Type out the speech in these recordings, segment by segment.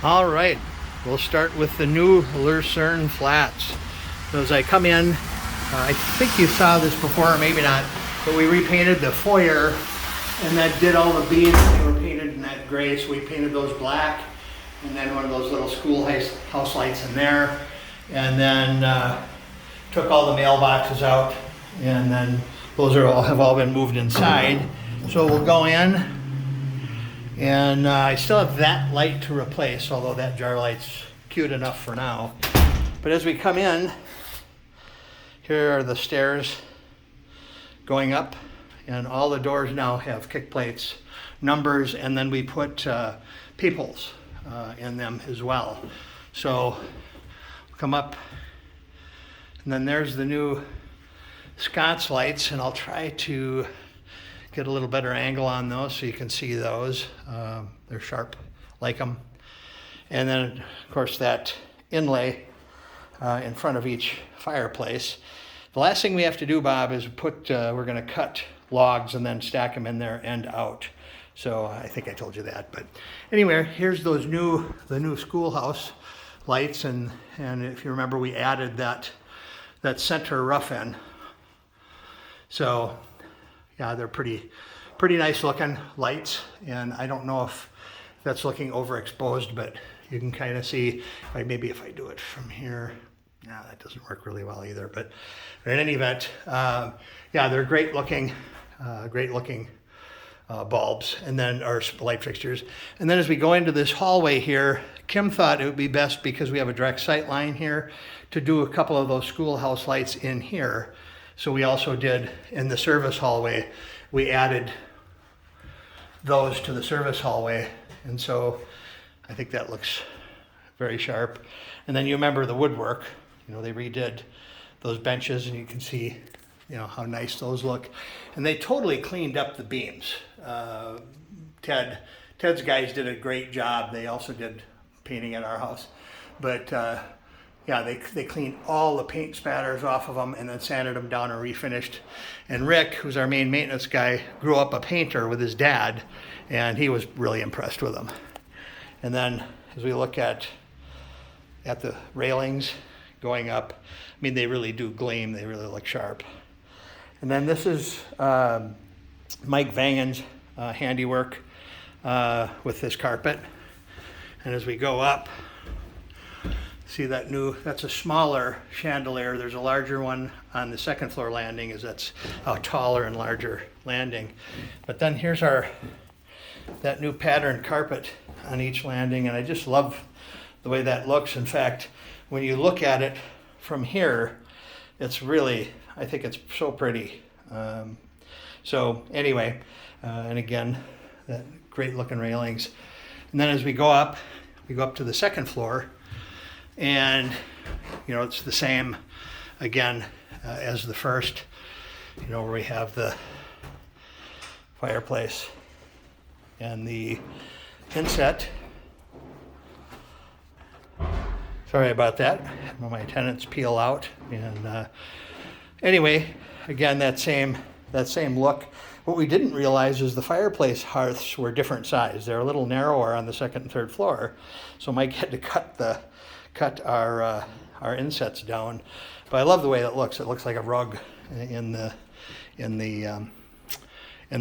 All right, we'll start with the new Lucerne flats. So as I come in, I think you saw this before, or maybe not, but we repainted the foyer, and that did all the beams. They were painted in that gray, so we painted those black, and then one of those little schoolhouse lights in there, and then took all the mailboxes out, and then those have all been moved inside. So we'll go in. And I still have that light to replace, although that jar light's cute enough for now. But as we come in, here are the stairs going up, and all the doors now have kick plates, numbers, and then we put peepholes in them as well. So come up, and then there's the new sconce lights, and I'll try to get a little better angle on those so you can see those. They're sharp, like them. And then, of course, that inlay in front of each fireplace. The last thing we have to do, Bob, is we're going to cut logs and then stack them in there and out. So I think I told you that. But anyway, here's the new schoolhouse lights, and if you remember, we added that center rough in. So yeah, they're pretty nice looking lights, and I don't know if that's looking overexposed, but you can kind of see, maybe if I do it from here, yeah, that doesn't work really well either, but in any event, yeah, they're great looking bulbs, and then, or light fixtures. And then as we go into this hallway here, Kim thought it would be best, because we have a direct sight line here, to do a couple of those schoolhouse lights in here. So we also did in the service hallway, we added those to the service hallway. And so I think that looks very sharp. And then you remember the woodwork, they redid those benches, and you can see, how nice those look. And they totally cleaned up the beams. Ted's guys did a great job. They also did painting at our house. But yeah, they cleaned all the paint spatters off of them and then sanded them down and refinished. And Rick, who's our main maintenance guy, grew up a painter with his dad, and he was really impressed with them. And then as we look at the railings going up, they really do gleam. They really look sharp. And then this is Mike Vangen's handiwork with this carpet. And as we go up, see that's a smaller chandelier. There's a larger one on the second floor landing, as that's a taller and larger landing. But then here's that new patterned carpet on each landing, and I just love the way that looks. In fact, when you look at it from here, it's really, I think it's so pretty. So anyway, and again, that great looking railings. And then as we go up to the second floor, and it's the same again as the first, where we have the fireplace and the inset. Sorry about that. My tenants peel out. And anyway, again, that same look. What we didn't realize is the fireplace hearths were different size. They're a little narrower on the second and third floor, so Mike had to cut our insets down. But I love the way it looks. It looks like a rug in the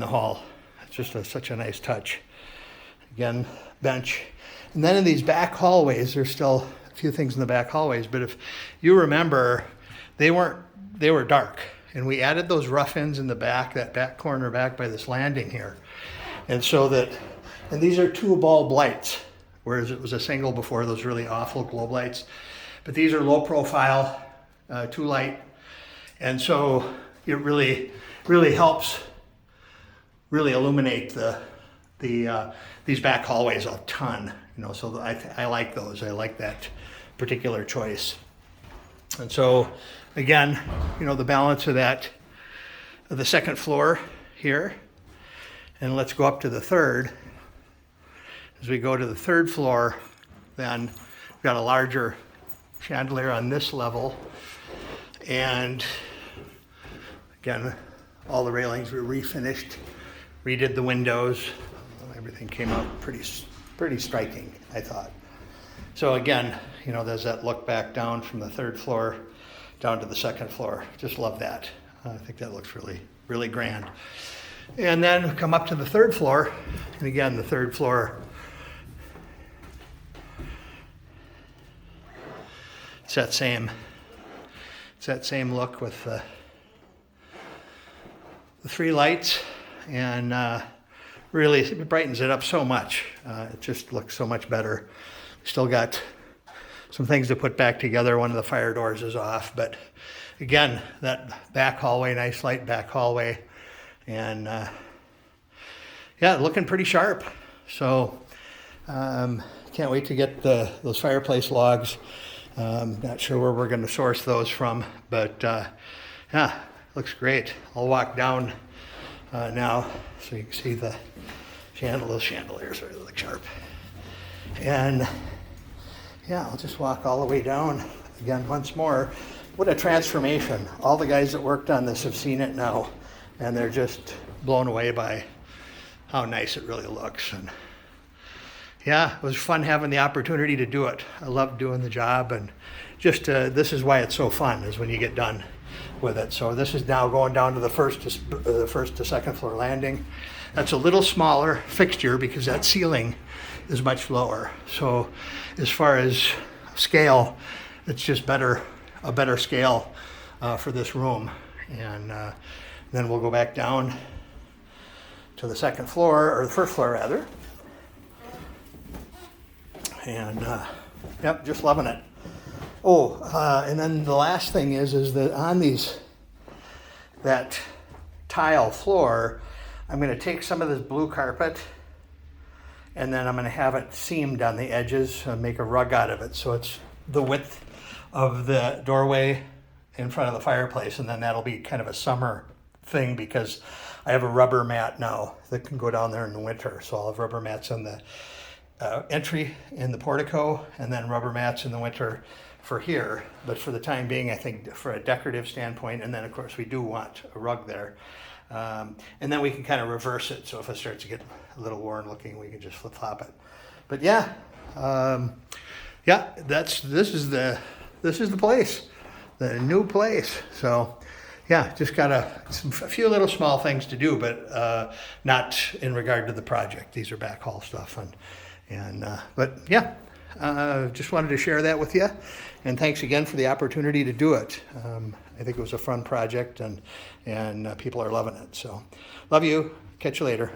hall. It's just such a nice touch. Again, bench. And then in these back hallways, there's still a few things in the back hallways, but if you remember, they were dark. And we added those rough-ins in the back, that back corner back by this landing here. And these are 2 bulb lights, whereas it was a single before, those really awful globe lights. But these are low profile, 2 light. And so it really helps really illuminate these back hallways a ton. So I like those. I like that particular choice. And so again, the balance of the second floor here. And let's go up to the third. As we go to the third floor, then we've got a larger chandelier on this level. And again, all the railings were refinished, redid the windows. Everything came out pretty striking, I thought. So again, you know, there's that look back down from the 3rd floor down to the 2nd floor. Just love that. I think that looks really, really grand. And then come up to the 3rd floor, and again, the 3rd floor, it's that same look with the 3 lights, and really it brightens it up so much. It just looks so much better. Still got some things to put back together. One of the fire doors is off, but again, that back hallway, nice light back hallway, and yeah, looking pretty sharp. So can't wait to get those fireplace logs. Not sure where we're going to source those from, but yeah, looks great. I'll walk down now so you can see the those chandeliers really look sharp. And yeah, I'll just walk all the way down again once more. What a transformation. All the guys that worked on this have seen it now, and they're just blown away by how nice it really looks. And yeah, it was fun having the opportunity to do it. I love doing the job, and just this is why it's so fun, is when you get done with it. So this is now going down to the first to 2nd floor landing. That's a little smaller fixture because that ceiling is much lower. So as far as scale, it's just a better scale for this room. And then we'll go back down to the 2nd floor, or the 1st floor rather. And yep, just loving it. Oh, and then the last thing is that on that tile floor, I'm going to take some of this blue carpet, and then I'm going to have it seamed on the edges and make a rug out of it. So it's the width of the doorway in front of the fireplace, and then that'll be kind of a summer thing because I have a rubber mat now that can go down there in the winter. So I'll have rubber mats on the entry in the portico, and then rubber mats in the winter for here. But for the time being, I think for a decorative standpoint, and then of course we do want a rug there. And then we can kind of reverse it. So if it starts to get a little worn looking, we can just flip flop it. But yeah, yeah, this is the place, the new place. So yeah, just got a few little small things to do, but not in regard to the project. These are backhaul stuff, but yeah, just wanted to share that with you. And thanks again for the opportunity to do it. I think it was a fun project, and people are loving it. So love you. Catch you later.